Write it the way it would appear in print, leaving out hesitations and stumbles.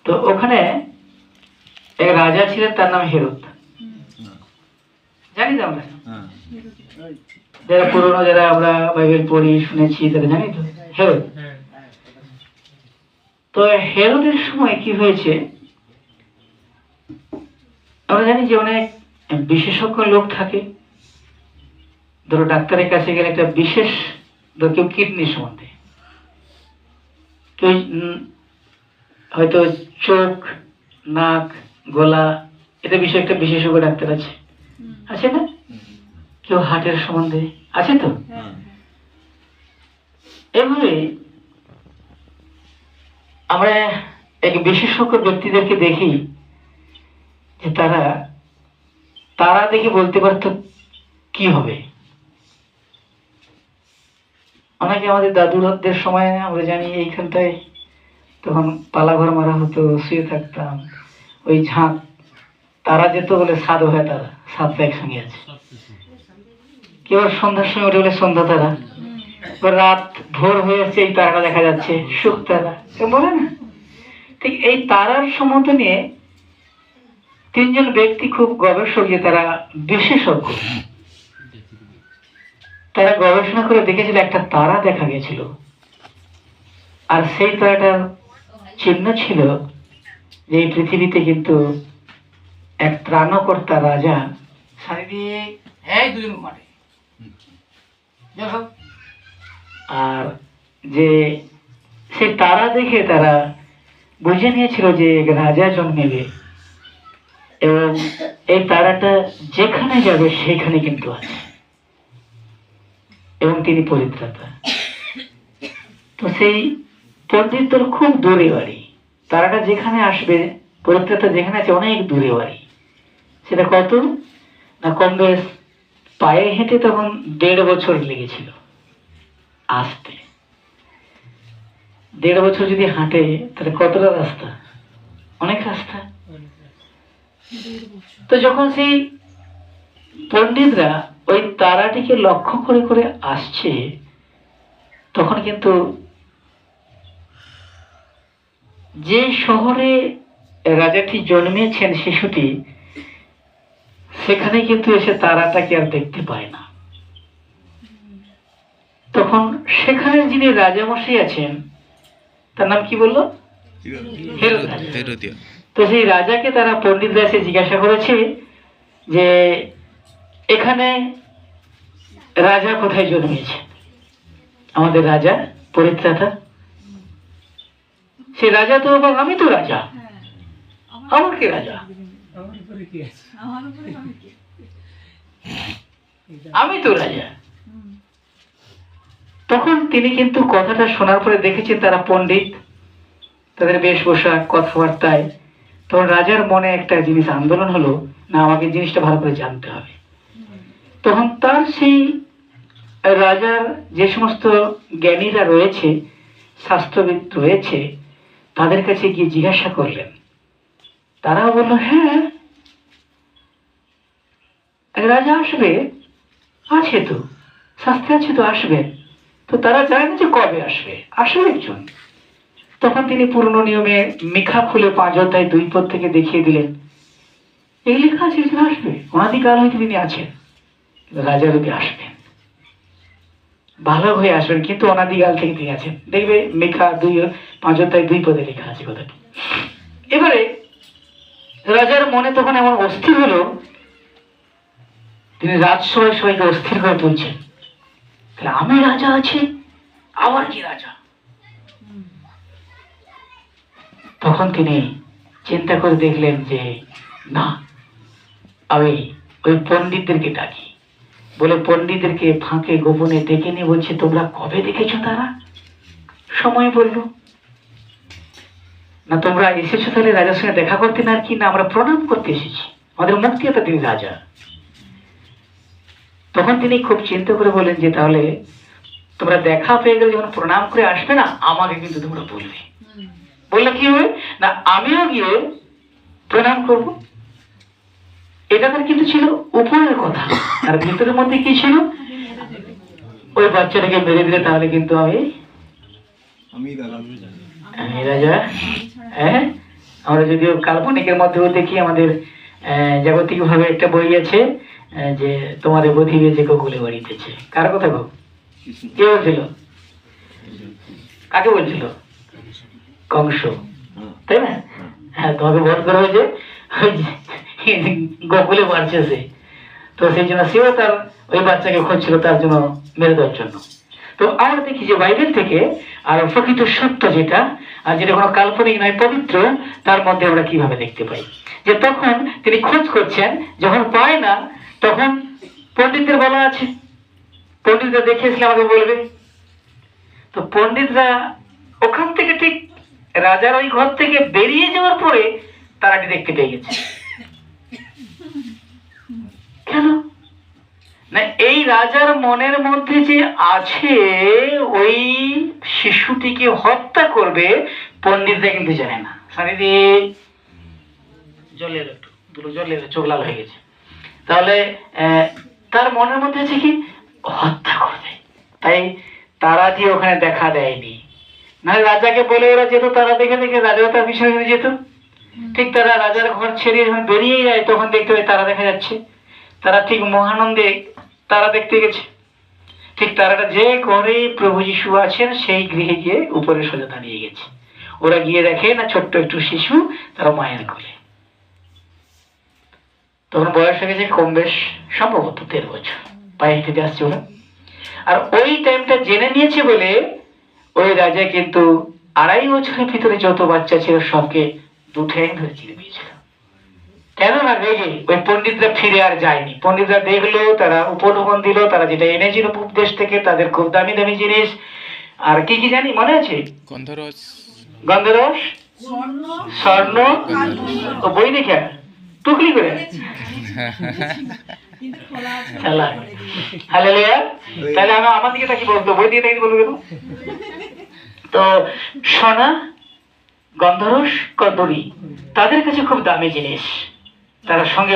তো ওখানে এক রাজা ছিলেন, তার নাম হেরোদ। জানি তো আমরা, যারা পুরোনো, যারা আমরা বাইবেল পড়ি শুনেছি, তারা জানি তো হেরোদ। তো হেরোদের সময় কি হয়েছে, আমরা জানি যে অনেক বিশেষজ্ঞ লোক থাকে। ধরো ডাক্তারের কাছে গেলে একটা বিশেষ, কেউ কিডনি সম্বন্ধে, কেউ হয়তো চোখ, নাক, গলা, এটা বিষয়ে একটা বিশেষজ্ঞ ডাক্তার আছে না? কেউ হার্টের সম্বন্ধে আছে তো। এভাবে আমরা এক বিশেষজ্ঞ ব্যক্তিদেরকে দেখি যে তারা দেখে বলতে পারতো কি হবে। অনেকে আমাদের দাদুদের সময় আমরা জানি এইখানটায় তখন পালাঘর মারা হতো, শুয়ে থাকতাম, ওই ঝাঁক তারা যেত বলে সাত হয়, তারা সাতটা একসঙ্গে আছে। কেউ সন্ধ্যার সময় উঠে বলে সন্ধ্যা তারা, রাত ভোর হয়ে যাচ্ছে, এই তারাটা দেখা যাচ্ছে, সুখ তারা বলে না। ঠিক এই তারার সম্বন্ধে নিয়ে তিনজন ব্যক্তি খুব গবেষক, যে তারা বিশেষজ্ঞ, তারা গবেষণা করে দেখেছিল একটা তারা দেখা গেছিল, আর সেই তারাটার চিহ্ন ছিল যে এই পৃথিবীতে কিন্তু এক ত্রাণকর্তা রাজা সারি দিয়ে দুজন মাঠে, আর যে সে তারা দেখে তারা বুঝে নিয়েছিল যে রাজা জন্মেবে, এবং এই তারাটা যেখানে যাবে সেখানে কিন্তু আছে, এবং তিনি পরিত্রাতা। তো সেই পণ্ডিতদের খুব দূরে বাড়ি, তারাটা যেখানে আসবে, পরিত্রাতা যেখানে আছে অনেক দূরে বাড়ি। সেটা কত না, কম বেশ পায়ে হেঁটে তখন 1.5 বছর লেগেছিল আসতে। 1.5 বছর যদি হাঁটে তাহলে কতটা রাস্তা, অনেক রাস্তা। তো যখন সেই পণ্ডিতরা ওই তারাটিকে লক্ষ্য করে করে আসছে, তখন কিন্তু যে শহরে রাজাটি জন্মেছেন শিশুটি, সেখানে কিন্তু এসে তারাটাকে আর দেখতে পায় না। তখন সেখানে যিনি রাজামশাই আছেন, তার নাম কি বললো? হেরোদ। তো সেই রাজাকে তারা পণ্ডিতরা এসে জিজ্ঞাসা করেছে যে এখানে রাজা কোথায় জন্মেছে, আমাদের রাজা পরিত্রাতা। সে রাজা তো, আমি তো রাজা, আমার কি রাজা, আমি তো রাজা। তখন তিনি কিন্তু কথাটা শোনার পরে দেখেছেন তারা পণ্ডিত, তাদের বেশভূষা, কথাবার্তায়, তখন রাজার মনে একটা জিনিস আন্দোলন হলো, না আমাকে জিনিসটা ভালো করে জানতে হবে। তখন তার সেই রাজার যে সমস্ত জ্ঞানীরা রয়েছে, শাস্ত্রবিদ রয়েছে, তাদের কাছে গিয়ে জিজ্ঞাসা করলেন। তারা বলল হ্যাঁ রাজা আসবে, আছে তো, শাস্ত্রে আছে তো, আসবে। তো তারা জানেন যে কবে আসবে, আসবে একজন। তখন তিনি পুরনো নিয়মে মিখা খুলে 5 অধ্যায় 2 পদ থেকে দেখিয়ে দিলেন, এই লেখা আছে একজন আসবে, অনাদিকাল হইতে তিনি আছেন, রাজা রূপে আসবেন, বালক হয়ে আসবেন, কিন্তু অনাদিকাল থেকে তিনি আছেন। দেখবে মিখা 5 অধ্যায় 2 পদে লেখা আছে কথাটি। এবারে রাজার মনে তখন এমন অস্থির হলো, তিনি রাজসভায় সবাইকে অস্থির করে তুলছেন, আমি রাজা আছি, আবার কি রাজা। তখন তিনি চিন্তা করে দেখলেন যে না, আমি ওই পণ্ডিতদেরকে ডাকি, বলে পণ্ডিতদেরকে ফাঁকে গোপনে ডেকে নিয়ে বলছে, তোমরা কবে দেখেছো তারা? সময় বলল না, তোমরা এসেছো তাহলে রাজার সঙ্গে দেখা করতে, না আর কি, না আমরা প্রণাম করতে এসেছি, আমাদের মুক্তিদাতা তিনি রাজা। তখন তিনি খুব চিন্তা করে বলেন যে তাহলে তোমরা দেখা পেয়ে গেলে যখন প্রণাম করে আসবে না, আমাকে কিন্তু তোমরা বলবে। বললে কি হবে না, আমিও গিয়ে প্রণাম করব। এটা তার কিন্তু ছিল উপরের কথা, আর ভিতরের মধ্যে কি ছিল, ওই বাচ্চাটাকে মেরে দিলে তাহলে কিন্তু আমি রাজা, হ্যাঁ আমরা যদিও কাল্পনিকের মধ্যেও দেখি, আমাদের জাগতিক ভাবে একটা বই আছে যে তোমাদের বধিবে যে গোকুলে বাড়িতেছে। কার কথা গো? কে বলছিল? কাকে বলছিল? কংস, তাই না? হ্যাঁ, তোমাকে বধ করা হয়েছে, গোকুলে বাড়ছে সে। তো সেই জন্য সেও তার ওই বাচ্চাকে খুঁজছিল তার জন্য মেরে দেওয়ার জন্য। তো আমরা দেখি যে বাইবেল থেকে আর প্রকৃত সত্য যেটা, আর যেটা কোনো কাল্পনিক নয়, পবিত্র, তার মধ্যে আমরা কিভাবে দেখতে পাই যে তখন তিনি খোঁজ করছেন, যখন পায় না তখন পণ্ডিতদের বলা আছে, পণ্ডিতরা দেখিয়েছিল আমাকে বলবে। তো পণ্ডিতরা ওখান থেকে ঠিক রাজার ওই ঘর থেকে বেরিয়ে যাওয়ার পরে তারাটি দেখতে পেয়ে গেছে। কেন না, এই রাজার মনের মধ্যে যে আছে ওই শিশুটিকে হত্যা করবে, পণ্ডিতরা কিন্তু জানে না। সানিদি জলের একটু দুটো জলের চোখ লাল হয়ে গেছে। তাহলে তার মনের মধ্যে আছে কি হত্যা করবে, তাই তারা দিয়ে ওখানে দেখা দেয়নি। না রাজাকে বলে ওরা যেত, তারা দেখে দেখে রাজাও তার পিছনে যেত। ঠিক তারা রাজার ঘর ছেড়ে যখন বেরিয়ে যায় তখন দেখতে পাই তারা দেখা যাচ্ছে। তারা ঠিক মহানন্দে তারা দেখতে গেছে। ঠিক তারাটা যে ঘরে প্রভু যিশু আছেন সেই গৃহে গিয়ে উপরে সোজা দাঁড়িয়ে গেছে। ওরা গিয়ে দেখে না ছোট্ট একটু শিশু, তারা মায়ের কোলে। তখন বয়স হয়ে গেছে কম বেশ সম্ভবত 13 বছর, পায়ে হেঁটে আসছে ওরা। আর ওই টাইমটা জেনে নিয়েছে বলে ওই রাজা কিন্তু 2.5 বছরের ভিতরে যত বাচ্চা ছিল সবকে 2 ঠ্যাং ধরে চিরে দিয়েছিল। কেন না রেগে ওই পণ্ডিতরা ফিরে আর যায়নি। পণ্ডিতরা দেখলো, তারা উপঢৌকন দিল, তারা যেটা এনেছিল উপদেশ থেকে, তাদের খুব দামি দামি জিনিস। আর কি কি জানি মনে আছে? গন্ধরস, স্বর্ণ, ও বই দেখে টুকলি করে তাহলে আমার দিকে তাকে বলতো, বই দিয়ে তাকে বলবো কেন? তো সোনা, গন্ধরস, কদরী তাদের কাছে খুব দামি জিনিস, তারা সঙ্গে